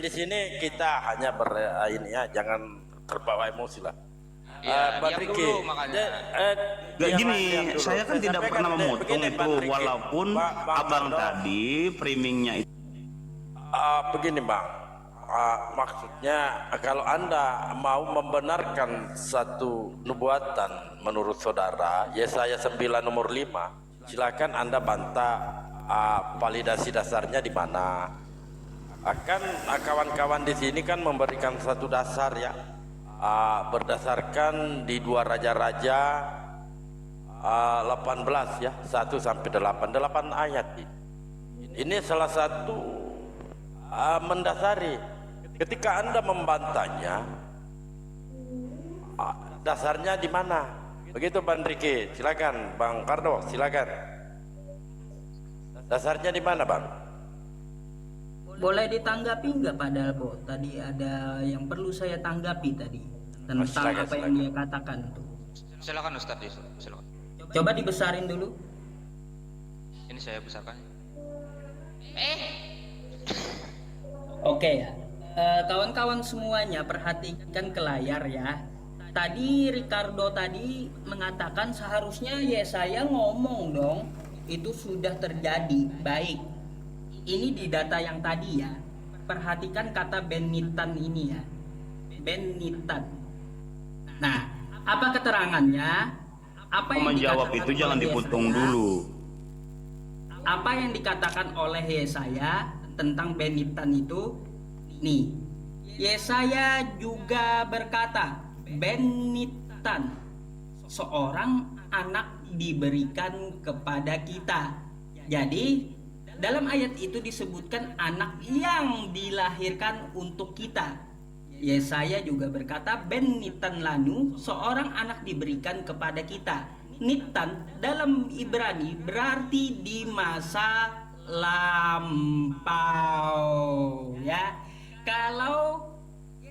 di sini kita hanya ini ya, jangan terbawa emosi lah. Ya, Pak diam Riki, dulu makanya. Gak gini, saya kan tidak pernah memotong itu, walaupun abang tadi framingnya itu. Begini Bang, maksudnya kalau Anda mau membenarkan satu nubuatan menurut saudara Yesaya 9 nomor 5, silakan Anda bantah validasi dasarnya di mana. Akan kawan-kawan di sini kan memberikan satu dasar ya, berdasarkan di 2 Raja-Raja 18 ya, 1 sampai 8 ayat. Ini salah satu mendasari. Ketika Anda membantahnya, dasarnya di mana? Begitu Bang Riki, silakan. Bang Kardo, silakan. Dasarnya di mana, Bang? Boleh ditanggapi nggak Pak Dalbo? Tadi ada yang perlu saya tanggapi tadi tentang silakan, apa yang dia katakan tuh. Silakan Ustadz, silakan. Coba dibesarin dulu. Ini saya besarkan. Oke ya. Kawan-kawan semuanya perhatikan ke layar ya. Tadi Ricardo tadi mengatakan seharusnya Yesaya ngomong dong. Itu sudah terjadi. Baik. Ini di data yang tadi ya. Perhatikan kata benitan ini ya. Benitan. Nah, apa keterangannya? Apa yang Menjawab dikatakan itu jangan oleh dipotong Yesaya? dulu. Apa yang dikatakan oleh Yesaya tentang benitan itu? Nih, Yesaya juga berkata, benitan, seorang anak diberikan kepada kita. Jadi dalam ayat itu disebutkan anak yang dilahirkan untuk kita. Yesaya juga berkata benitan lanu, seorang anak diberikan kepada kita. Nitan dalam Ibrani berarti di masa lampau ya. Kalau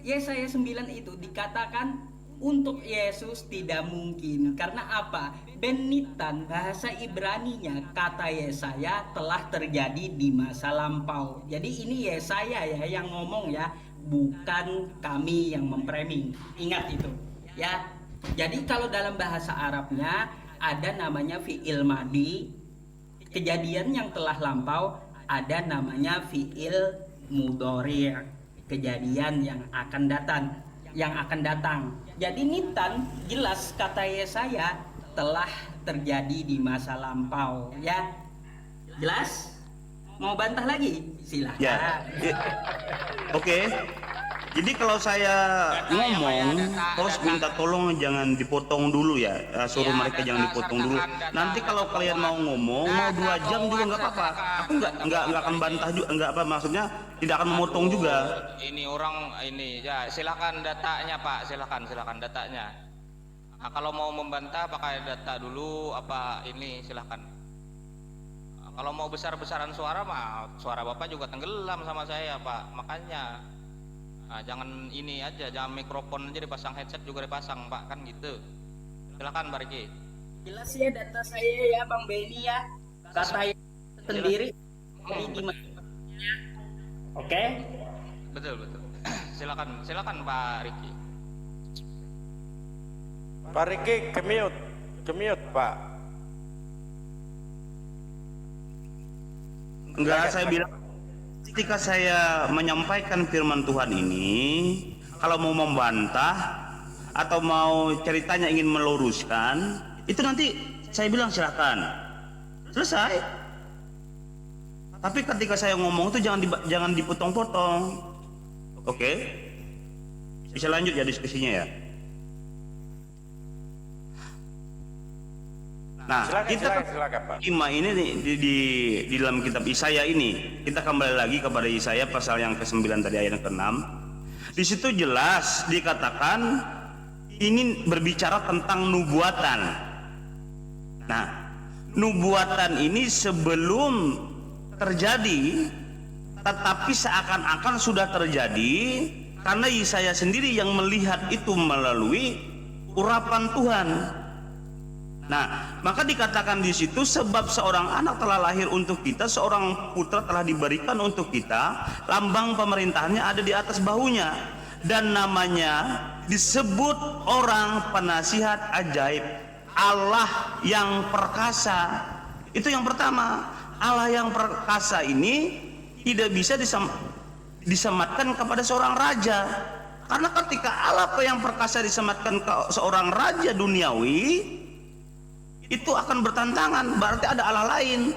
Yesaya 9 itu dikatakan untuk Yesus tidak mungkin. Karena apa? Benitan bahasa Ibraninya kata Yesaya telah terjadi di masa lampau. Jadi ini Yesaya ya yang ngomong ya, bukan kami yang memframing. Ingat itu ya. Jadi kalau dalam bahasa Arabnya ada namanya fi'il madi, kejadian yang telah lampau, ada namanya fi'il mudhari', kejadian yang akan datang. Jadi nitan jelas kata Yesaya telah terjadi di masa lampau ya. Jelas? Mau bantah lagi? Silahkan. Ya. Oke. Jadi kalau saya ngomong, terus minta tolong jangan dipotong dulu ya. Suruh mereka jangan dipotong dulu. Nanti kalau kalian mau ngomong, mau 2 jam juga nggak apa-apa. Aku nggak akan bantah juga, nggak apa maksudnya tidak akan memotong juga. Ini orang ini ya, silakan datanya Pak, silakan datanya. Nah, kalau mau membantah pakai data dulu apa ini silakan. Nah, kalau mau besar-besaran suara mah suara Bapak juga tenggelam sama saya Pak, makanya. Nah, jangan ini aja, jangan mikrofon aja dipasang, headset juga dipasang Pak, kan gitu. Silakan Pak Riki. Jelas ya data saya ya Bang Beni ya. Kata saya sendiri ini di mana? Oke. Betul. Silakan Pak Riki. Pak Riki kemute Pak. Enggak, saya bilang ketika saya menyampaikan firman Tuhan ini, kalau mau membantah atau mau ceritanya ingin meluruskan, itu nanti saya bilang silakan. Selesai. Tapi ketika saya ngomong itu jangan dipotong-potong. Oke? Bisa lanjut ya diskusinya ya. Nah, silakan Pak. Ima ini di dalam kitab Yesaya ini, kita kembali lagi kepada Yesaya pasal yang ke-9 tadi ayat yang ke-6. Di situ jelas dikatakan ini berbicara tentang nubuatan. Nah, nubuatan ini sebelum terjadi, tetapi seakan-akan sudah terjadi karena Yesaya sendiri yang melihat itu melalui urapan Tuhan. Nah, maka dikatakan di situ sebab seorang anak telah lahir untuk kita, seorang putra telah diberikan untuk kita, lambang pemerintahannya ada di atas bahunya, dan namanya disebut orang penasihat ajaib, Allah yang perkasa. Itu yang pertama. Allah yang perkasa ini tidak bisa disematkan kepada seorang raja, karena ketika Allah yang perkasa disematkan ke seorang raja duniawi, itu akan bertentangan, berarti ada Allah lain.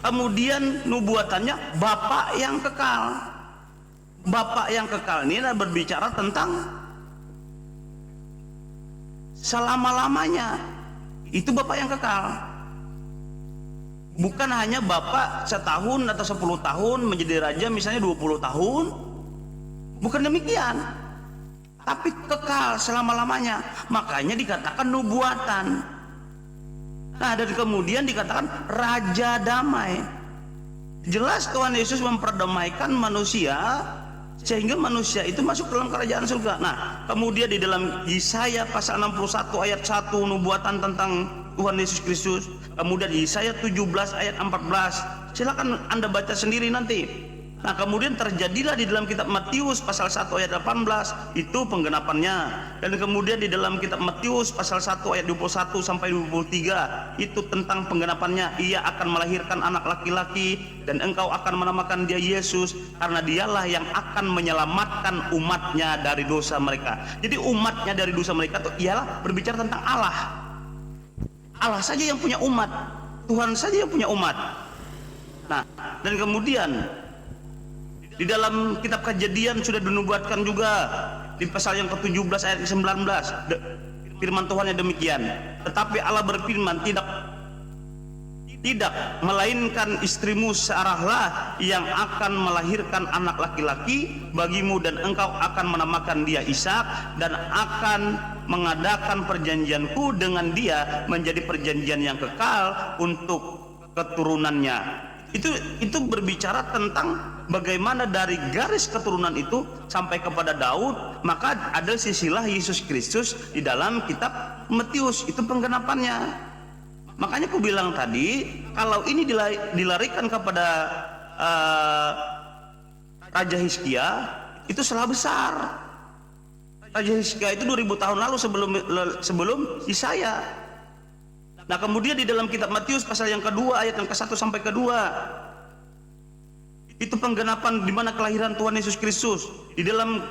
Kemudian nubuatannya Bapak yang kekal. Bapak yang kekal ini adalah berbicara tentang selama-lamanya. Itu Bapak yang kekal. Bukan hanya Bapak setahun atau 10 tahun menjadi raja, misalnya 20 tahun. Bukan demikian. Tapi kekal selama-lamanya. Makanya dikatakan nubuatan. Nah, dan kemudian dikatakan Raja Damai. Jelas Tuhan Yesus memperdamaikan manusia sehingga manusia itu masuk dalam kerajaan surga. Nah, kemudian di dalam Yesaya pasal 61 ayat 1 nubuatan tentang Tuhan Yesus Kristus. Kemudian Yesaya 17 ayat 14. Silakan Anda baca sendiri nanti. Nah, kemudian terjadilah di dalam kitab Matius pasal 1 ayat 18 itu penggenapannya. Dan kemudian di dalam kitab Matius pasal 1 ayat 21 sampai 23 itu tentang penggenapannya. Ia akan melahirkan anak laki-laki dan engkau akan menamakan dia Yesus, karena dialah yang akan menyelamatkan umatnya dari dosa mereka. Jadi umatnya dari dosa mereka itu ialah berbicara tentang Allah. Allah saja yang punya umat, Tuhan saja yang punya umat. Nah, dan kemudian di dalam kitab Kejadian sudah dinubuatkan juga di pasal yang ke-17 ayat ke-19 firman Tuhan yang demikian. Tetapi Allah berfirman, tidak melainkan istrimu Sarahlah yang akan melahirkan anak laki-laki bagimu, dan engkau akan menamakan dia Ishak, dan akan mengadakan perjanjianku dengan dia menjadi perjanjian yang kekal untuk keturunannya. Itu berbicara tentang bagaimana dari garis keturunan itu sampai kepada Daud. Maka ada silsilah Yesus Kristus di dalam kitab Matius, itu penggenapannya. Makanya aku bilang tadi, kalau ini dilarikan kepada Raja Hizkia, itu salah besar. Raja Hizkia itu 2000 tahun lalu sebelum Yesaya. Nah, kemudian di dalam kitab Matius pasal yang kedua ayat yang ke-1 sampai ke-2 itu penggenapan di mana kelahiran Tuhan Yesus Kristus. Di dalam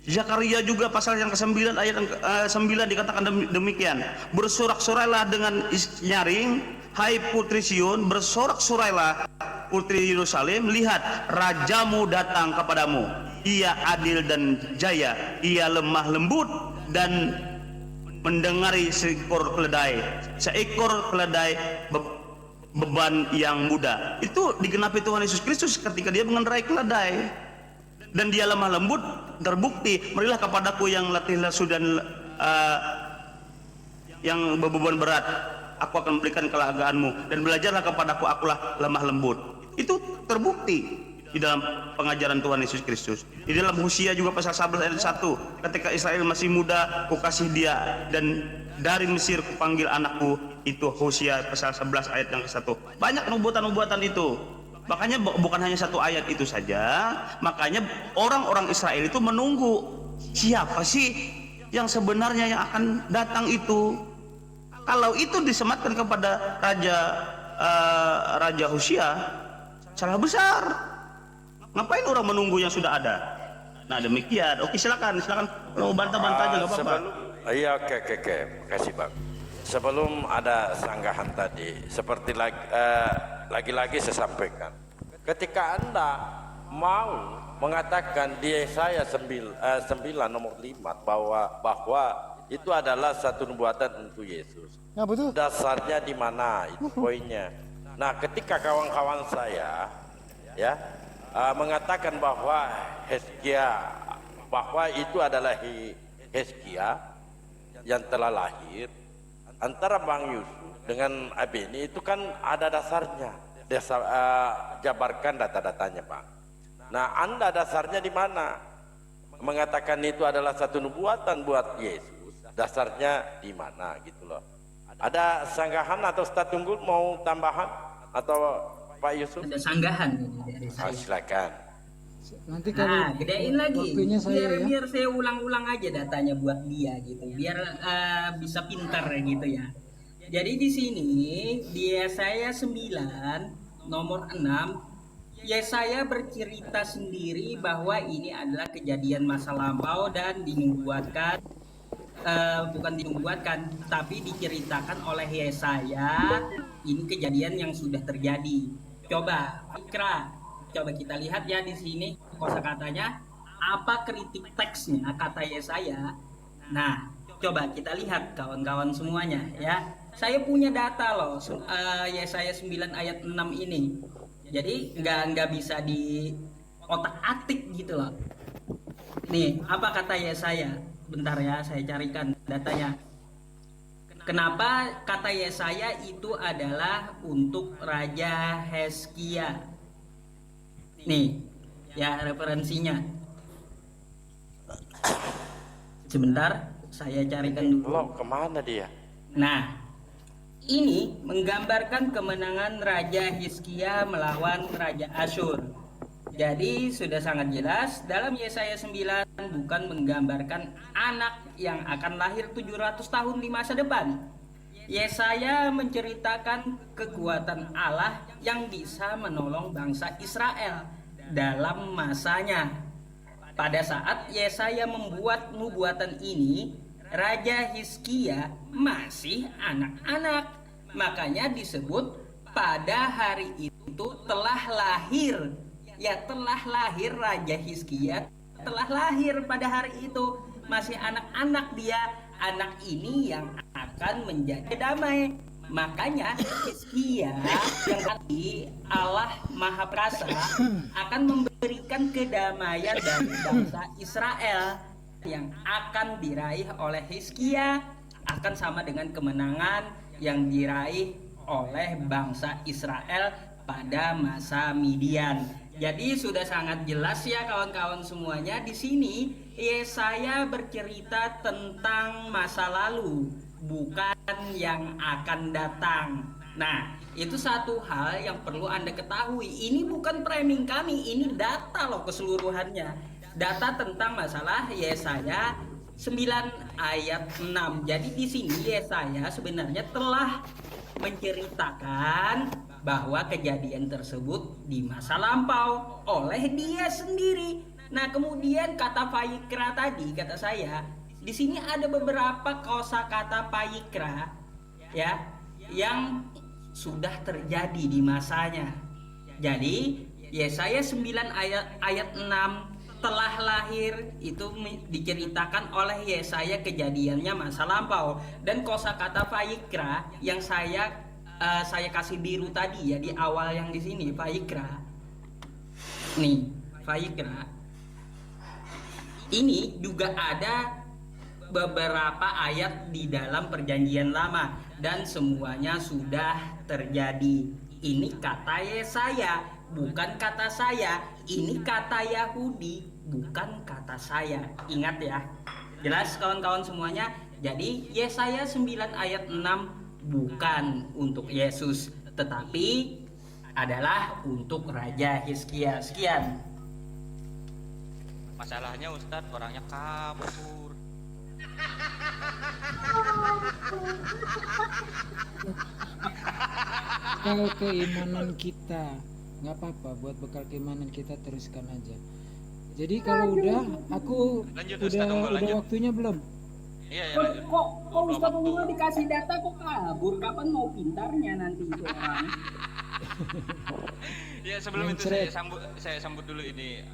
Zakaria juga pasal yang ke-9 ayat yang ke-9 dikatakan demikian. Bersorak-sorailah dengan nyaring, hai putri Sion, bersorak-sorailah putri Yerusalem, lihat rajamu datang kepadamu. Ia adil dan jaya, ia lemah lembut dan mendengari seekor keledai beban yang muda. Itu digenapi Tuhan Yesus Kristus ketika dia mengendarai keledai. Dan dia lemah lembut, terbukti, marilah kepadaku yang letih lesu dan yang beban berat, aku akan memberikan kelagaanmu, dan belajarlah kepadaku, akulah lemah lembut. Itu terbukti di dalam pengajaran Tuhan Yesus Kristus. Di dalam Hosea juga pasal 11 ayat 1, ketika Israel masih muda, kukasih dia, dan dari Mesir kupanggil anakku. Itu Hosea pasal 11 ayat yang ke-1. Banyak nubuatan-nubuatan itu. Makanya bukan hanya satu ayat itu saja. Makanya orang-orang Israel itu menunggu, siapa sih yang sebenarnya yang akan datang itu. Kalau itu disematkan kepada Raja Hosea, salah besar. Ngapain orang menunggu yang sudah ada? Nah, demikian. Oke, silakan mau bantah-bantah aja nggak apa-apa. Iya, oke, kasih Bang. Sebelum ada sanggahan tadi, seperti lagi-lagi saya sampaikan, ketika Anda mau mengatakan di Yesaya 9 nomor 5 bahwa itu adalah satu nubuatan untuk Yesus. Nah, betul. Dasarnya di mana? Itu poinnya. Nah, ketika kawan-kawan saya mengatakan bahwa itu adalah Hizkia yang telah lahir, antara Bang Yusuf dengan Abeni itu kan ada dasarnya. Jabarkan data-datanya, Bang. Nah, Anda dasarnya di mana? Mengatakan itu adalah satu nubuatan buat Yesus, dasarnya di mana gitu loh. Ada sanggahan atau Ustadz Tunggul mau tambahan atau Pak Yusuf? Ada sanggahan ini dari Ah, saya. silakan. Nanti kalau Nah, gedein lagi. waktunya saya ya. Biar saya ulang-ulang aja datanya buat dia gitu. Biar bisa pintar gitu ya. Jadi di sini di Yesaya 9 nomor 6 Yesaya bercerita sendiri bahwa ini adalah kejadian masa lampau dan dinubuatkan bukan dinubuatkan tapi diceritakan oleh Yesaya. Ini kejadian yang sudah terjadi. Coba Ikra, coba kita lihat ya di sini kosakatanya apa kritik teksnya kata Yesaya. Nah, coba kita lihat kawan-kawan semuanya ya. Saya punya data loh Yesaya 9 ayat 6 ini. Jadi nggak bisa di otak-atik gitu loh. Nih, apa kata Yesaya? Bentar ya, saya carikan datanya. Kenapa kata Yesaya itu adalah untuk Raja Hizkia? Nih, ya referensinya. Sebentar, saya carikan dulu. Lo kemana dia? Nah, ini menggambarkan kemenangan Raja Hizkia melawan Raja Asyur. Jadi sudah sangat jelas dalam Yesaya 9 bukan menggambarkan anak yang akan lahir 700 tahun di masa depan. Yesaya menceritakan kekuatan Allah yang bisa menolong bangsa Israel dalam masanya. Pada saat Yesaya membuat nubuatan ini, Raja Hizkia masih anak-anak. Makanya disebut pada hari itu telah lahir. Ya telah lahir Raja Hizkia, telah lahir pada hari itu. Masih anak-anak dia. Anak ini yang akan menjadi damai. Makanya Hizkia yang hati Allah Maha Perkasa akan memberikan kedamaian dari bangsa Israel yang akan diraih oleh Hizkia akan sama dengan kemenangan yang diraih oleh bangsa Israel pada masa Midian. Jadi sudah sangat jelas ya kawan-kawan semuanya, di sini Yesaya bercerita tentang masa lalu, bukan yang akan datang. Nah, itu satu hal yang perlu Anda ketahui. Ini bukan framing kami, ini data loh keseluruhannya. Data tentang masalah Yesaya 9 ayat 6. Jadi di sini Yesaya sebenarnya telah menceritakan bahwa kejadian tersebut di masa lampau oleh dia sendiri. Nah, kemudian kata Payikra tadi, kata saya, di sini ada beberapa kosakata Payikra ya yang sudah terjadi di masanya. Jadi, Yesaya 9 ayat 6 telah lahir itu diceritakan oleh Yesaya kejadiannya masa lampau, dan kosakata Payikra yang saya kasih biru tadi ya di awal yang di sini Payikra. Nih, Payikra. Ini juga ada beberapa ayat di dalam Perjanjian Lama dan semuanya sudah terjadi. Ini kata Yesaya, bukan kata saya. Ini kata Yahudi, bukan kata saya. Ingat ya. Jelas kawan-kawan semuanya? Jadi Yesaya 9 ayat 6 bukan untuk Yesus, tetapi adalah untuk Raja Hizkia. Sekian. Masalahnya Ustadz orangnya kabur. Kalau keimanan kita nggak apa-apa, buat bekal keimanan kita teruskan aja. Jadi kalau udah, aku Lanjut, Ustaz, udah lanjut. waktunya belum? Iya ya. Kok Ustaz Unggul dikasih data kok kabur? Kapan mau pintarnya nanti itu orang? Ya sebelum itu Mencret. saya sambut dulu ini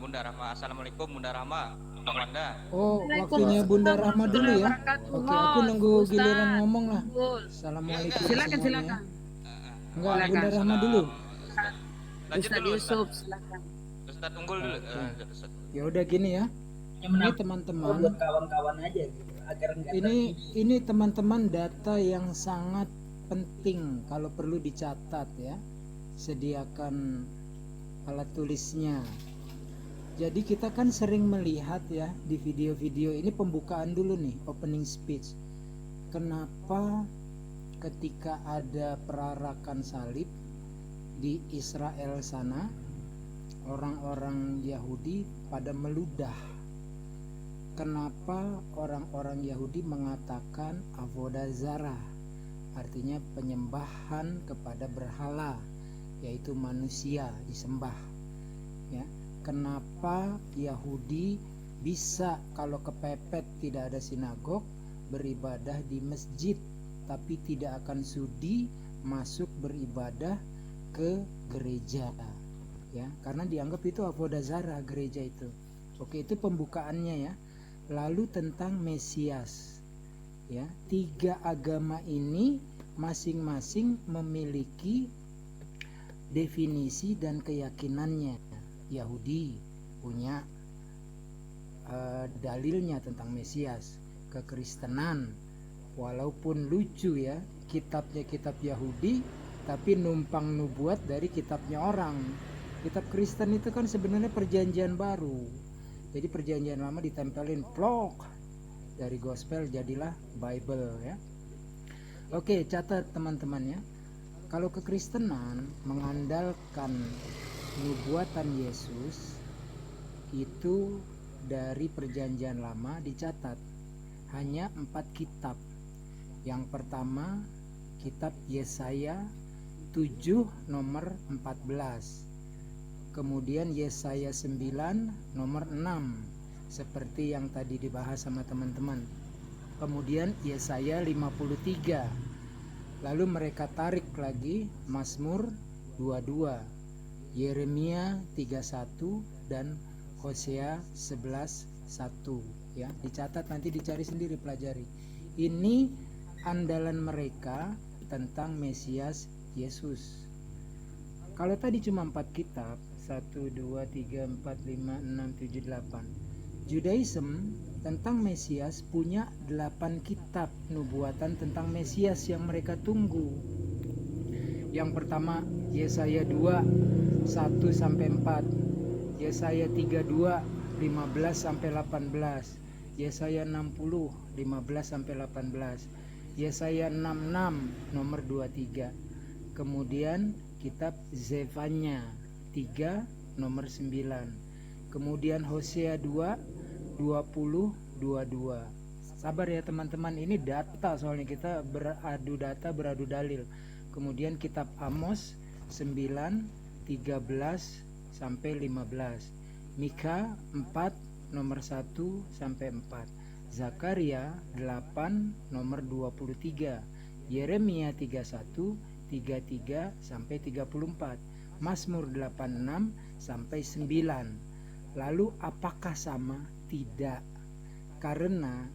Bunda Rahma. Assalamualaikum Bunda Rahma. Untuk Anda. Oh, waktunya Bunda Rahma dulu ya. Oke, aku nunggu giliran ngomong lah. Assalamualaikum Silakan, semuanya. silakan. Enggak, Silakan. Bunda Rahma dulu. Lanjut Ustadz dulu Yusuf, Ustadz. silakan. Ustadz Unggul dulu. Oke. Ustadz. Ya udah gini ya. Yang Ini menang teman-teman, buat kawan-kawan aja gitu agar enggak ini teman-teman data yang sangat penting kalau perlu dicatat ya. Sediakan alat tulisnya. Jadi kita kan sering melihat ya di video-video ini, pembukaan dulu nih, opening speech. Kenapa ketika ada perarakan salib di Israel sana, orang-orang Yahudi pada meludah? Kenapa orang-orang Yahudi mengatakan avodah zarah, artinya penyembahan kepada berhala, yaitu manusia disembah, ya? Kenapa Yahudi bisa kalau kepepet tidak ada sinagog beribadah di masjid, tapi tidak akan sudi masuk beribadah ke gereja, ya? Karena dianggap itu avodah zarah gereja itu. Oke, itu pembukaannya ya. Lalu tentang Mesias, ya, 3 agama ini masing-masing memiliki definisi dan keyakinannya. Yahudi punya dalilnya tentang Mesias. Kekristenan, walaupun lucu ya, kitabnya kitab Yahudi tapi numpang nubuat dari kitabnya orang. Kitab Kristen itu kan sebenarnya perjanjian baru, jadi perjanjian lama ditempelin plok dari gospel, jadilah Bible ya. Oke, catat teman-teman ya, kalau kekristenan mengandalkan nubuatan Yesus itu dari perjanjian lama dicatat hanya 4 kitab. Yang pertama kitab Yesaya 7 nomor 14, kemudian Yesaya 9 nomor 6 seperti yang tadi dibahas sama teman-teman, kemudian Yesaya 53, lalu mereka tarik lagi Mazmur 22, Yeremia 31 dan Hosea 11:1 ya. Dicatat, nanti dicari sendiri, pelajari. Ini andalan mereka tentang Mesias Yesus. Kalau tadi cuma 4 kitab, 1 2 3 4 5 6 7 8. Judaism tentang Mesias punya 8 kitab nubuatan tentang Mesias yang mereka tunggu. Yang pertama Yesaya 2 1 sampai 4, Yesaya 32 15 sampai 18, Yesaya 60 15 sampai 18, Yesaya 66 nomor 23. Kemudian kitab Zefanya 3 nomor 9. Kemudian Hosea 2 20 22. Sabar ya teman-teman, ini data soalnya kita beradu data, beradu dalil. Kemudian kitab Amos 9 13 sampai 15, Mika 4 nomor 1 sampai 4, Zakaria 8 nomor 23, Yeremia 31 33 sampai 34, Mazmur 86 sampai 9. Lalu apakah sama? Tidak. Karena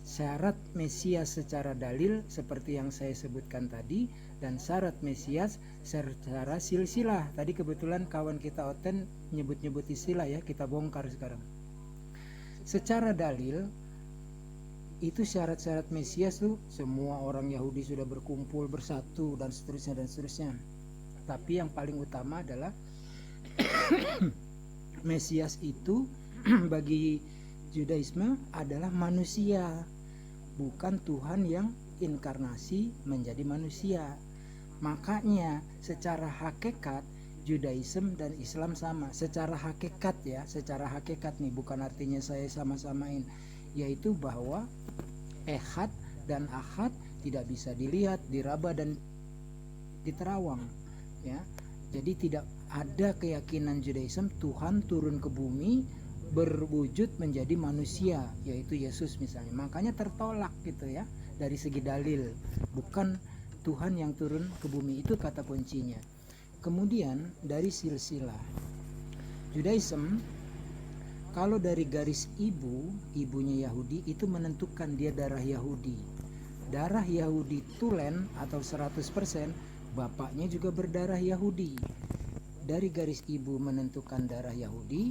syarat Mesias secara dalil seperti yang saya sebutkan tadi, dan syarat Mesias secara silsilah. Tadi kebetulan kawan kita Oten nyebut-nyebut istilah ya, kita bongkar sekarang. Secara dalil itu syarat-syarat Mesias tuh semua orang Yahudi sudah berkumpul bersatu dan seterusnya dan seterusnya. Tapi yang paling utama adalah Mesias itu bagi Judaisme adalah manusia, bukan Tuhan yang inkarnasi menjadi manusia. Makanya secara hakikat Judaism dan Islam sama. Secara hakikat ya, secara hakikat nih, bukan artinya saya sama-samain, yaitu bahwa ehad dan ahad tidak bisa dilihat, diraba dan diterawang ya. Jadi tidak ada keyakinan Judaism Tuhan turun ke bumi berwujud menjadi manusia, yaitu Yesus misalnya. Makanya tertolak gitu ya dari segi dalil, bukan Tuhan yang turun ke bumi, itu kata kuncinya. Kemudian dari silsilah Judaism, kalau dari garis ibunya Yahudi itu menentukan dia darah Yahudi. Darah Yahudi tulen atau 100%, bapaknya juga berdarah Yahudi. Dari garis ibu menentukan darah Yahudi,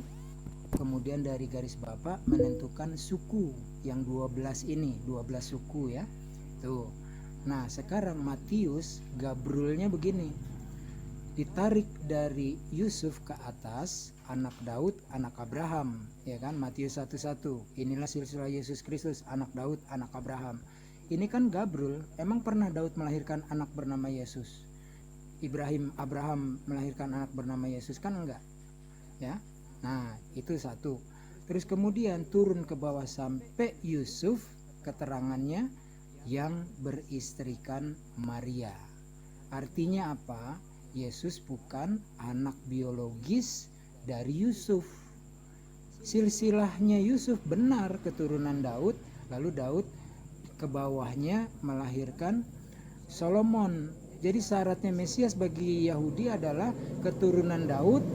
kemudian dari garis bapak menentukan suku yang 12 ini, 12 suku ya. Tuh. Nah, sekarang Matius Gabrulnya begini. Ditarik dari Yusuf ke atas anak Daud, anak Abraham, ya kan? Matius 1:1. Inilah silsilah Yesus Kristus, anak Daud, anak Abraham. Ini kan Gabrul. Emang pernah Daud melahirkan anak bernama Yesus? Abraham melahirkan anak bernama Yesus kan enggak? Ya. Nah, itu satu. Terus kemudian turun ke bawah sampai Yusuf, keterangannya yang beristrikan Maria. Artinya apa? Yesus bukan anak biologis dari Yusuf. Silsilahnya Yusuf benar keturunan Daud, lalu Daud ke bawahnya melahirkan Solomon. Jadi syaratnya Mesias bagi Yahudi adalah keturunan Daud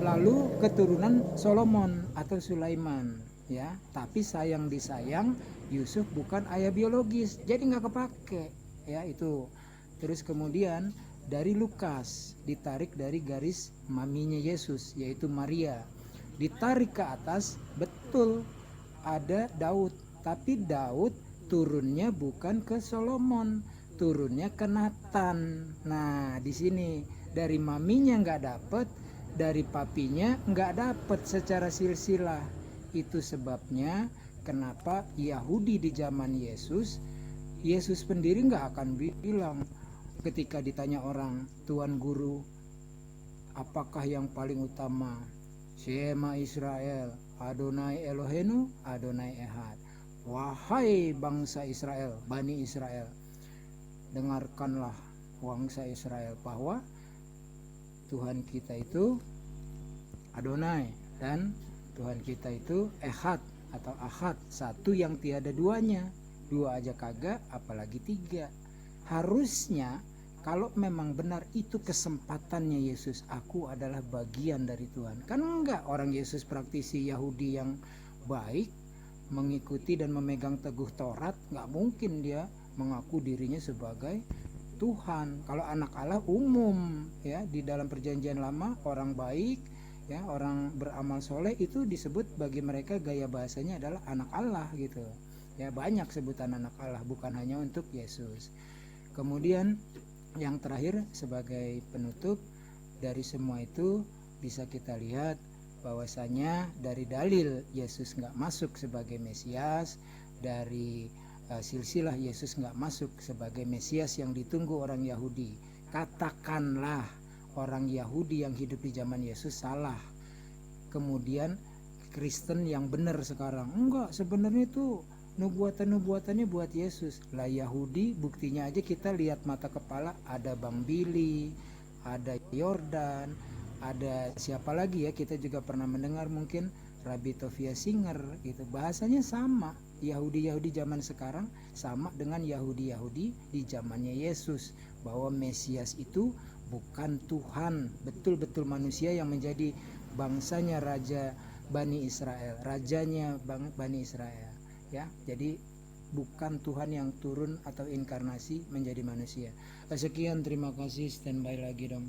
lalu keturunan Solomon atau Sulaiman, ya. Tapi sayang disayang Yusuf bukan ayah biologis, jadi nggak kepake, ya itu. Terus kemudian dari Lukas ditarik dari garis maminya Yesus, yaitu Maria, ditarik ke atas, betul ada Daud, tapi Daud turunnya bukan ke Solomon, turunnya ke Nathan. Nah, di sini dari maminya nggak dapet, dari papinya nggak dapet secara silsilah. Itu sebabnya kenapa Yahudi di zaman Yesus sendiri nggak akan bilang ketika ditanya orang, Tuan Guru, apakah yang paling utama? Shema Israel, Adonai Elohenu, Adonai Ehad. Wahai bangsa Israel, Bani Israel, dengarkanlah bangsa Israel bahwa Tuhan kita itu Adonai dan Tuhan kita itu Ehad atau Ahad, satu yang tiada duanya. Dua aja kagak, apalagi tiga. Harusnya kalau memang benar itu kesempatannya Yesus, aku adalah bagian dari Tuhan. Kan enggak, orang Yesus praktisi Yahudi yang baik, mengikuti dan memegang teguh Taurat, nggak mungkin dia mengaku dirinya sebagai Tuhan. Kalau anak Allah umum, ya, di dalam perjanjian lama orang baik, ya, orang beramal soleh itu disebut bagi mereka, gaya bahasanya adalah anak Allah gitu. Ya, banyak sebutan anak Allah, bukan hanya untuk Yesus. Kemudian yang terakhir sebagai penutup dari semua itu bisa kita lihat bahwasanya dari dalil Yesus nggak masuk sebagai Mesias, dari silsilah Yesus nggak masuk sebagai Mesias yang ditunggu orang Yahudi. Katakanlah orang Yahudi yang hidup di zaman Yesus salah, kemudian Kristen yang benar sekarang enggak, sebenarnya itu nubuatannya buat Yesus. Lah Yahudi buktinya aja kita lihat mata kepala, ada Bang Billy, ada Yordan, ada siapa lagi ya, kita juga pernah mendengar mungkin Rabbi Tovia Singer gitu. Bahasanya sama, Yahudi zaman sekarang sama dengan Yahudi di zamannya Yesus, bahwa Mesias itu bukan Tuhan, betul-betul manusia yang menjadi bangsanya Raja Bani Israel, rajanya Bani Israel, ya. Jadi bukan Tuhan yang turun atau inkarnasi menjadi manusia. Sekian, terima kasih, standby lagi dong.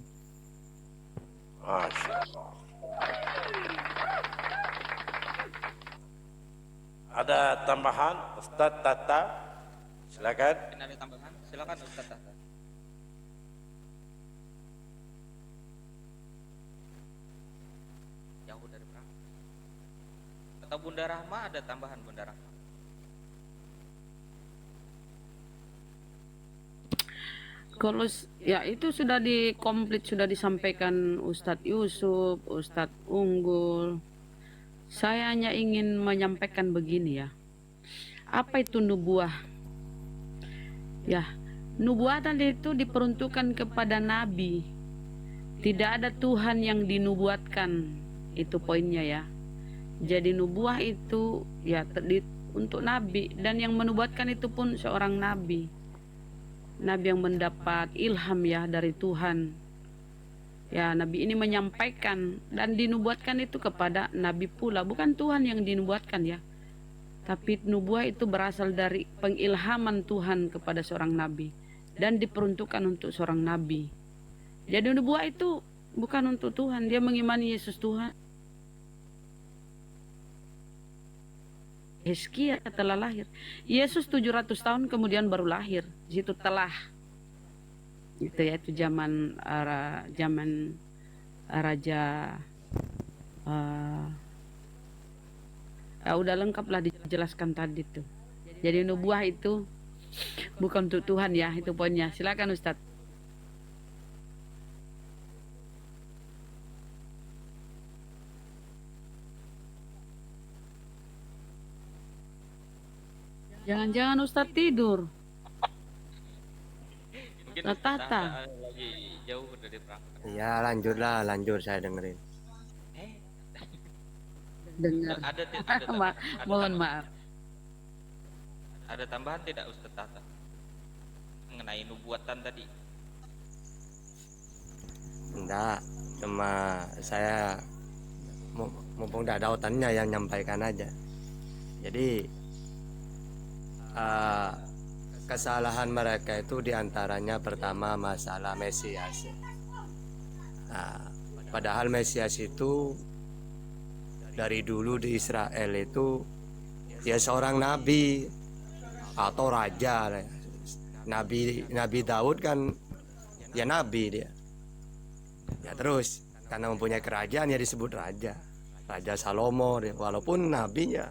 Masya Allah. Ada tambahan, Ustadz Tata? Silakan. Ada tambahan? Silakan Ustaz Tata. Jauh dari perang. Atau Bunda Rahma ada tambahan, Bunda Rahma? Kalau ya itu sudah dikomplit, sudah disampaikan Ustadz Yusuf, Ustadz Unggul. Saya hanya ingin menyampaikan begini ya. Apa itu nubuah? Ya, nubuatan itu diperuntukkan kepada nabi. Tidak ada Tuhan yang dinubuatkan. Itu poinnya ya. Jadi nubuah itu ya untuk nabi, dan yang menubuatkan itu pun seorang nabi. Nabi yang mendapat ilham ya dari Tuhan. Ya, nabi ini menyampaikan dan dinubuatkan itu kepada nabi pula, bukan Tuhan yang dinubuatkan ya. Tapi nubuah itu berasal dari pengilhaman Tuhan kepada seorang nabi dan diperuntukkan untuk seorang nabi. Jadi nubuah itu bukan untuk Tuhan, dia mengimani Yesus Tuhan. Hizkia telah lahir. Yesus 700 tahun kemudian baru lahir. Di situ telah. Itu yaitu zaman Raja Eh, udah lengkap lah dijelaskan tadi tuh. Jadi nubuah itu bukan untuk Tuhan ya, itu poinnya. Silakan Ustadz. Jangan-jangan Ustadz tidur. Mungkin Tata. lagi jauh dari perangkat. Iya, lanjut saya dengerin. Dengar. Mohon maaf. Ada tambahan tidak Ustaz Tata mengenai nubuatan tadi? Enggak, cuma saya mumpung tidak ada otannya yang nyampaikan aja. Jadi kesalahan mereka itu diantaranya pertama masalah Mesias. Padahal Mesias itu dari dulu di Israel itu ya seorang nabi atau raja. Nabi Daud kan ya nabi dia. Ya terus karena mempunyai kerajaan ya disebut raja. Raja Salomo dia, walaupun nabinya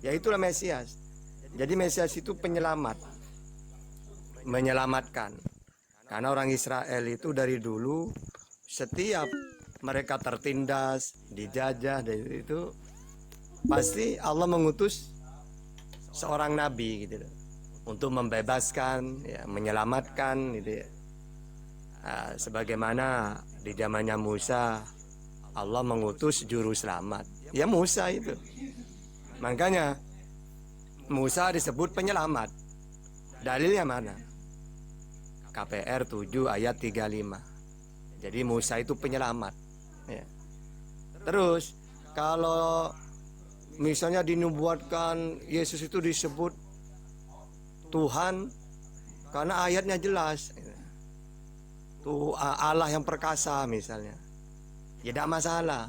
ya itulah Mesias. Jadi Mesias itu penyelamat, menyelamatkan. Karena orang Israel itu dari dulu setiap mereka tertindas, dijajah, dari itu pasti Allah mengutus seorang nabi gitu untuk membebaskan, ya, menyelamatkan gitu ya. Sebagaimana di zamannya Musa Allah mengutus juru selamat, ya Musa itu. Makanya Musa disebut penyelamat. Dalilnya mana? KPR 7 ayat 35. Jadi Musa itu penyelamat ya. Terus kalau misalnya dinubuatkan Yesus itu disebut Tuhan karena ayatnya jelas tuh Allah yang perkasa misalnya, ya tidak masalah.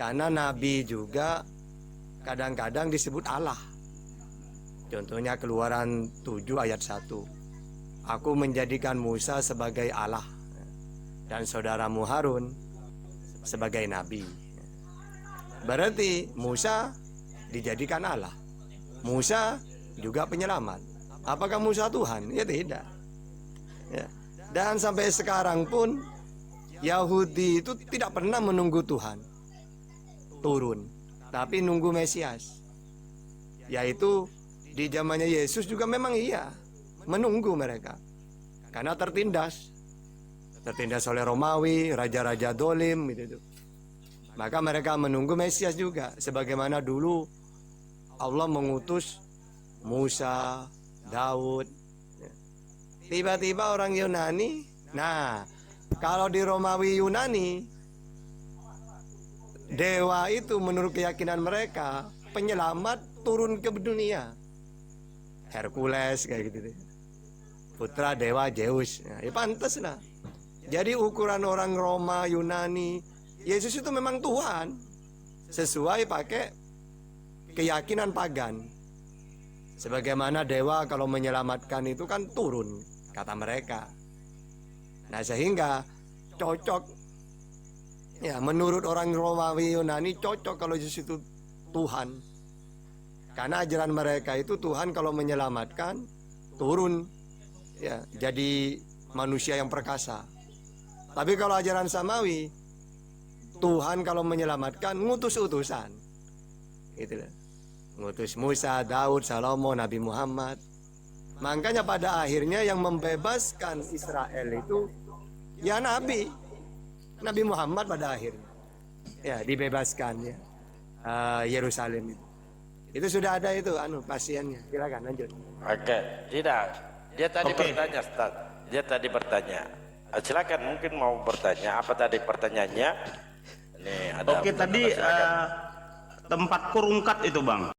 Karena Nabi juga kadang-kadang disebut Allah. Contohnya Keluaran 7 ayat 1. Aku menjadikan Musa sebagai Allah dan saudaramu Harun sebagai nabi. Berarti Musa dijadikan Allah. Musa juga penyelamat. Apakah Musa Tuhan? Ya tidak. Ya. Dan sampai sekarang pun Yahudi itu tidak pernah menunggu Tuhan turun, tapi nunggu Mesias. Yaitu di zamannya Yesus juga memang iya menunggu mereka karena tertindas oleh Romawi, raja-raja dolim gitu. Maka mereka menunggu Mesias juga, sebagaimana dulu Allah mengutus Musa, Daud. Tiba-tiba orang Yunani, nah kalau di Romawi Yunani dewa itu menurut keyakinan mereka penyelamat turun ke dunia. Hercules kayak gitu deh. Putra dewa Zeus. Nah, ya pantas lah. Jadi ukuran orang Roma, Yunani, Yesus itu memang Tuhan. Sesuai pakai keyakinan pagan. Sebagaimana dewa kalau menyelamatkan itu kan turun, kata mereka. Nah sehingga cocok. Ya menurut orang Romawi Yunani cocok kalau Yesus itu Tuhan. Karena ajaran mereka itu Tuhan kalau menyelamatkan turun ya jadi manusia yang perkasa. Tapi kalau ajaran Samawi Tuhan kalau menyelamatkan ngutus utusan. Gitu loh. Ngutus Musa, Daud, Salomo, Nabi Muhammad. Makanya pada akhirnya yang membebaskan Israel itu ya Nabi Muhammad pada akhirnya. Ya dibebaskan ya Yerusalem itu. Itu sudah ada itu pasiennya. Silakan lanjut. Oke, tidak. Dia tadi Oke. bertanya, Ustaz. Dia tadi bertanya. Silakan mungkin mau bertanya. Apa tadi pertanyaannya? Nih ada. Oke, tadi silakan. tempat kurungkat itu Bang.